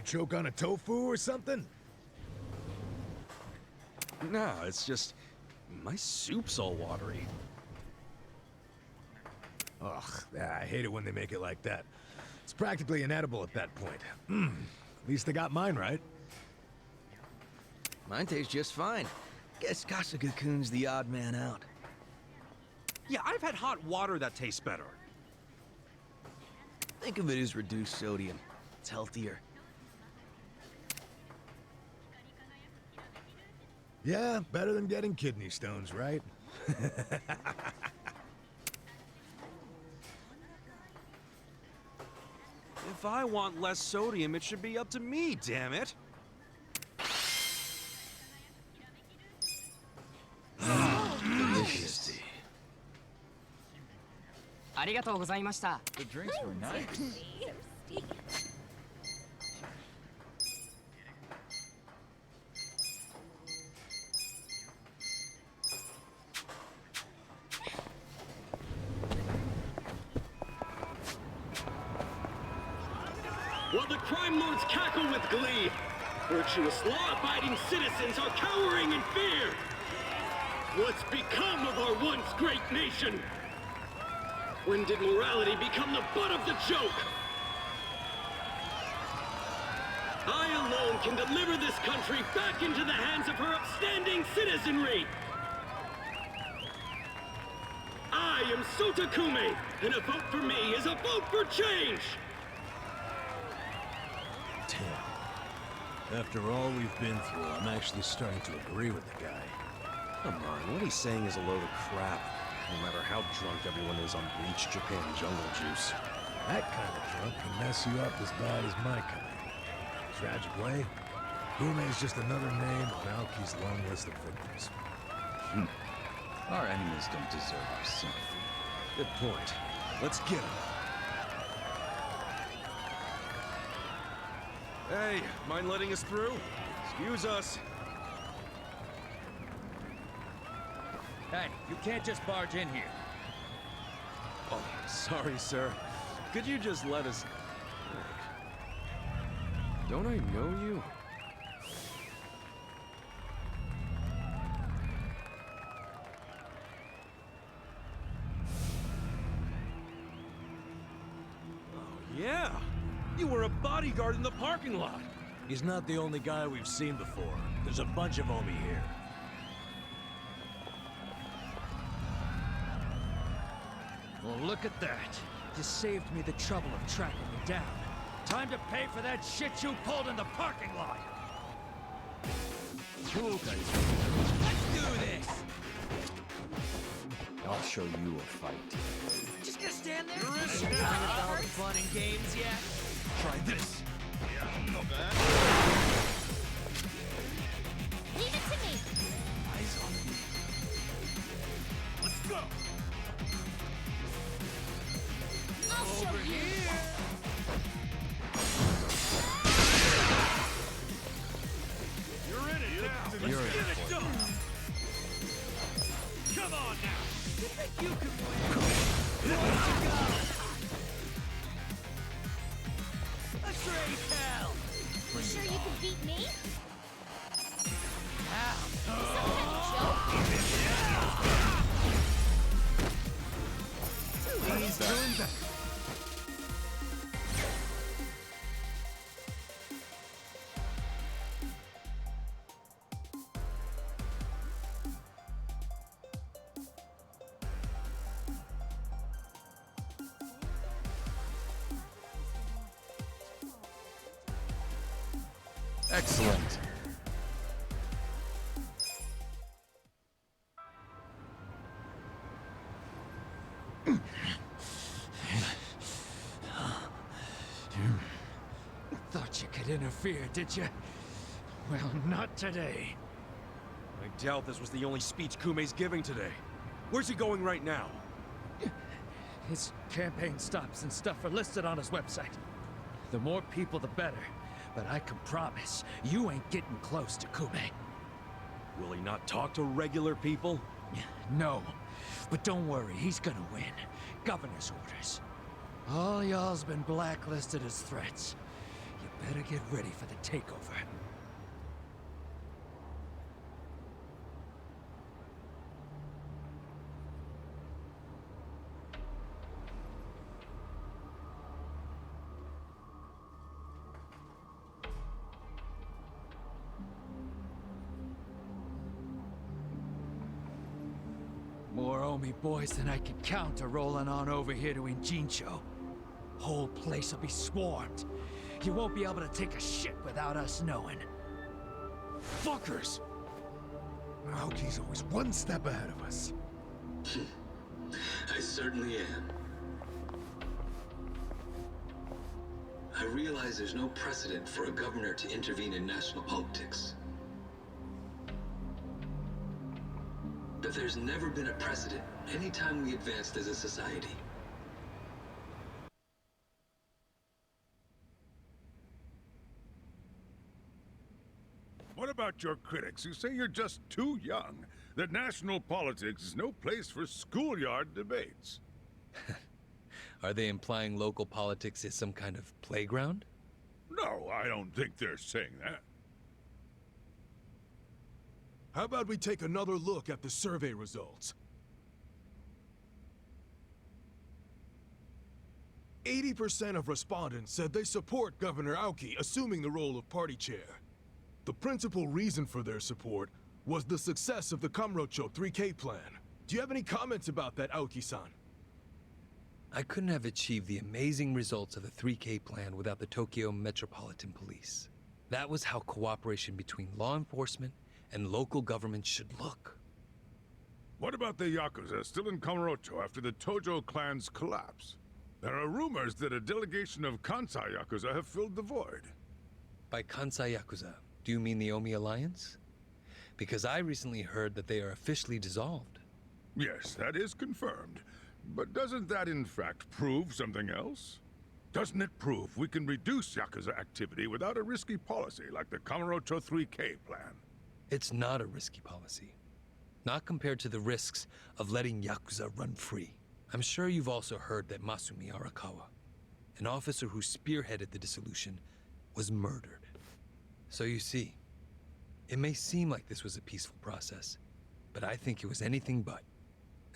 choke on a tofu or something? Nah, it's just... my soup's all watery. Ugh, I hate it when they make it like that. It's practically inedible at that point. At least I got mine right. Mine tastes just fine. Guess Kasuga-kun's the odd man out. Yeah, I've had hot water that tastes better. Think of it as reduced sodium. It's healthier. Yeah, better than getting kidney stones, right? If I want less sodium, it should be up to me, damn it! Delicious. The drinks were nice. Thirsty. While the crime lords cackle with glee, virtuous law-abiding citizens are cowering in fear. What's become of our once great nation? When did morality become the butt of the joke? I alone can deliver this country back into the hands of her upstanding citizenry. I am Sotakume, and a vote for me is a vote for change. Damn. After all we've been through, I'm actually starting to agree with the guy. Come on, what he's saying is a load of crap. No matter how drunk everyone is on bleach Japan jungle juice. That kind of drunk can mess you up as bad as my kind. Tragic way, Kume is just another name on Aoki's long list of victims. Our enemies don't deserve our sympathy. Good point. Let's get him. Hey, mind letting us through? Excuse us. Hey, you can't just barge in here. Oh, sorry, sir. Could you just let us... Don't I know you? Oh, yeah! You were a bodyguard in the parking lot! He's not the only guy we've seen before. There's a bunch of Omi here. Well, look at that. You saved me the trouble of tracking me down. Time to pay for that shit you pulled in the parking lot. Cool, guys. Let's do this! I'll show you a fight. Just gonna stand there? You're in all the fun and games yet? Try this. Leave it to me. Eyes on me. Let's go! I'll show you. You're in it now! You're Let's in get it it for done! Come on now! You think you can win? Let's raise hell! You sure you can beat me? Ow! Some kind of joke? He's doing better. Excellent. Thought you could interfere, did you? Well, not today. I doubt this was the only speech Kumei's giving today. Where's he going right now? His campaign stops and stuff are listed on his website. The more people, the better. But I can promise, you ain't getting close to Kumei. Will he not talk to regular people? No. But don't worry, he's gonna win. Governor's orders. All y'all's been blacklisted as threats. You better get ready for the takeover. More Omi boys than I can count are rolling on over here to Injincho. Whole place will be swarmed. You won't be able to take a shit without us knowing. Fuckers! Aoki's always one step ahead of us. I certainly am. I realize there's no precedent for a governor to intervene in national politics. But there's never been a precedent anytime we advanced as a society. What about your critics who say you're just too young? That national politics is no place for schoolyard debates? Are they implying local politics is some kind of playground? No, I don't think they're saying that. How about we take another look at the survey results? 80% of respondents said they support Governor Aoki assuming the role of party chair. The principal reason for their support was the success of the Kamurocho 3K plan. Do you have any comments about that, Aoki-san? I couldn't have achieved the amazing results of the 3K plan without the Tokyo Metropolitan Police. That was how cooperation between law enforcement and local government should look. What about the YAKUZA still in Kamurocho after the Tojo clan's collapse? There are rumors that a delegation of Kansai YAKUZA have filled the void. By Kansai YAKUZA, do you mean the Omi Alliance? Because I recently heard that they are officially dissolved. Yes, that is confirmed. But doesn't that in fact prove something else? Doesn't it prove we can reduce YAKUZA activity without a risky policy like the Kamurocho 3K plan? It's not a risky policy. Not compared to the risks of letting YAKUZA run free. I'm sure you've also heard that Masumi Arakawa, an officer who spearheaded the dissolution, was murdered. So you see, it may seem like this was a peaceful process, but I think it was anything but.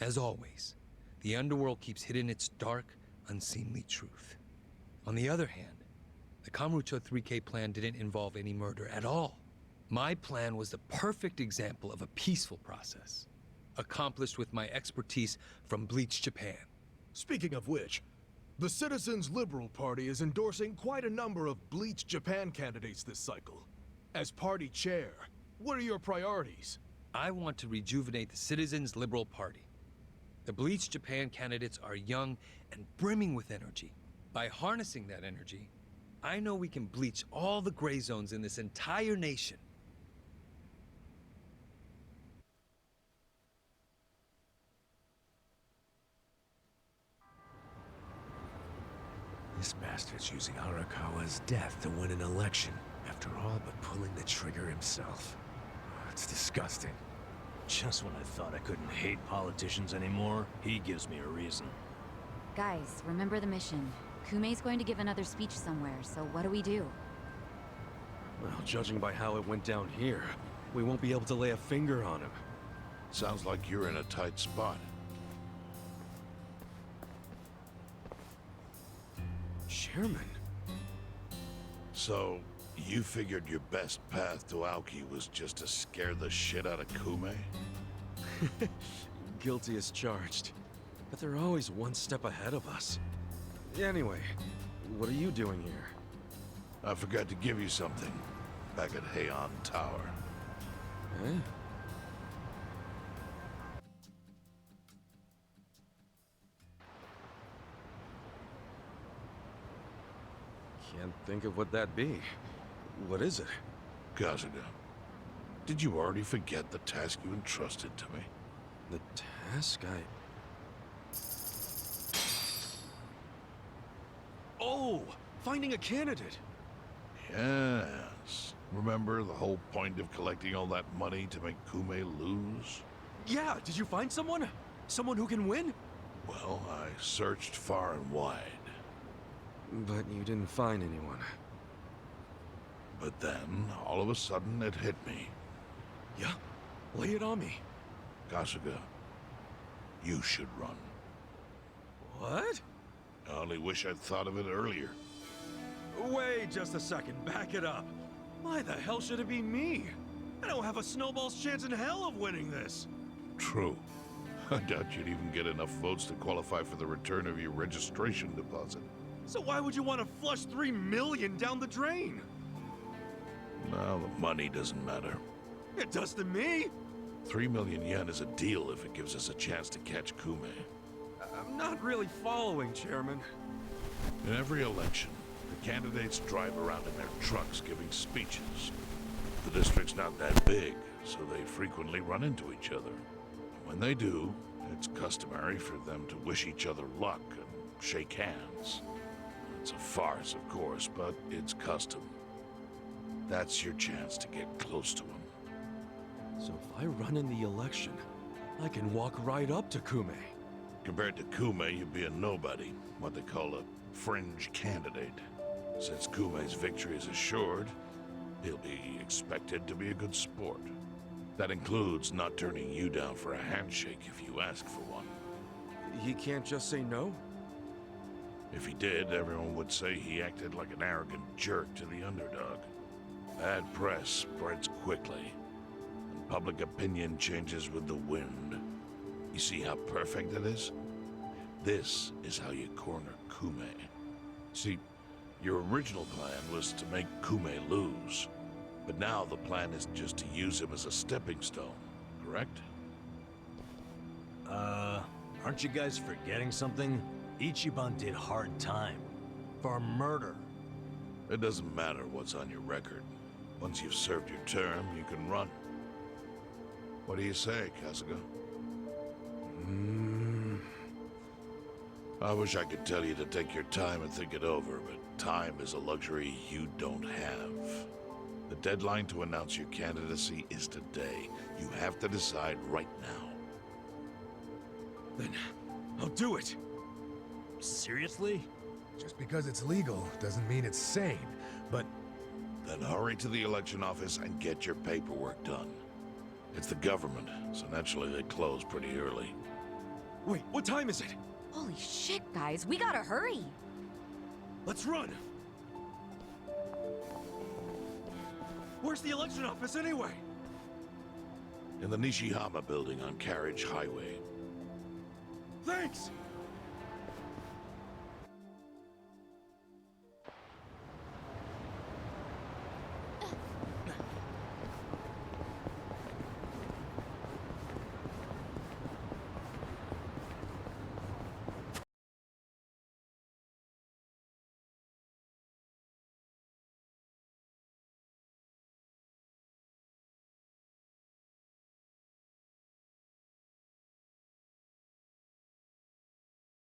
As always, the underworld keeps hidden its dark, unseemly truth. On the other hand, the Kamurocho 3K plan didn't involve any murder at all. My plan was the perfect example of a peaceful process, accomplished with my expertise from Bleach Japan. Speaking of which, the Citizens Liberal Party is endorsing quite a number of Bleach Japan candidates this cycle. As party chair, what are your priorities? I want to rejuvenate the Citizens Liberal Party. The Bleach Japan candidates are young and brimming with energy. By harnessing that energy, I know we can bleach all the gray zones in this entire nation. This bastard's using Arakawa's death to win an election, after all but pulling the trigger himself. It's disgusting. Just when I thought I couldn't hate politicians anymore, he gives me a reason. Guys, remember the mission. Kumei's going to give another speech somewhere, so what do we do? Well, judging by how it went down here, we won't be able to lay a finger on him. Sounds like you're in a tight spot. Chairman? So, you figured your best path to Aoki was just to scare the shit out of Kume? Guilty as charged. But they're always one step ahead of us. Anyway, what are you doing here? I forgot to give you something back at Heian Tower. Eh? Can't think of what that'd be. What is it? Kasuga, did you already forget the task you entrusted to me? The task Oh! Finding a candidate! Yes. Remember the whole point of collecting all that money to make Kume lose? Yeah, did you find someone? Someone who can win? Well, I searched far and wide. But you didn't find anyone. But then, all of a sudden, it hit me. Yeah? Lay it on me. Kasuga, you should run. What? I only wish I'd thought of it earlier. Wait just a second, back it up. Why the hell should it be me? I don't have a snowball's chance in hell of winning this. True. I doubt you'd even get enough votes to qualify for the return of your registration deposit. So why would you want to flush 3 million down the drain? Well, the money doesn't matter. It does to me. 3 million yen is a deal if it gives us a chance to catch Kume. I'm not really following, Chairman. In every election, the candidates drive around in their trucks giving speeches. The district's not that big, so they frequently run into each other. When they do, it's customary for them to wish each other luck and shake hands. It's a farce, of course, but it's custom. That's your chance to get close to him. So if I run in the election, I can walk right up to Kume. Compared to Kume, you'd be a nobody, what they call a fringe candidate. Since Kume's victory is assured, he'll be expected to be a good sport. That includes not turning you down for a handshake if you ask for one. He can't just say no? If he did, everyone would say he acted like an arrogant jerk to the underdog. Bad press spreads quickly, and public opinion changes with the wind. You see how perfect it is? This is how you corner Kume. See, your original plan was to make Kume lose. But now the plan is just to use him as a stepping stone, correct? Aren't you guys forgetting something? Ichiban did hard time. For murder. It doesn't matter what's on your record. Once you've served your term, you can run. What do you say, Kasuga? I wish I could tell you to take your time and think it over, but time is a luxury you don't have. The deadline to announce your candidacy is today. You have to decide right now. Then I'll do it. Seriously? Just because it's legal doesn't mean it's sane. But Then hurry to the election office and get your paperwork done. It's the government, so naturally they close pretty early. Wait, what time is it? Holy shit, guys, we gotta hurry! Let's run! Where's the election office anyway? In the Nishihama building on Carriage Highway. Thanks!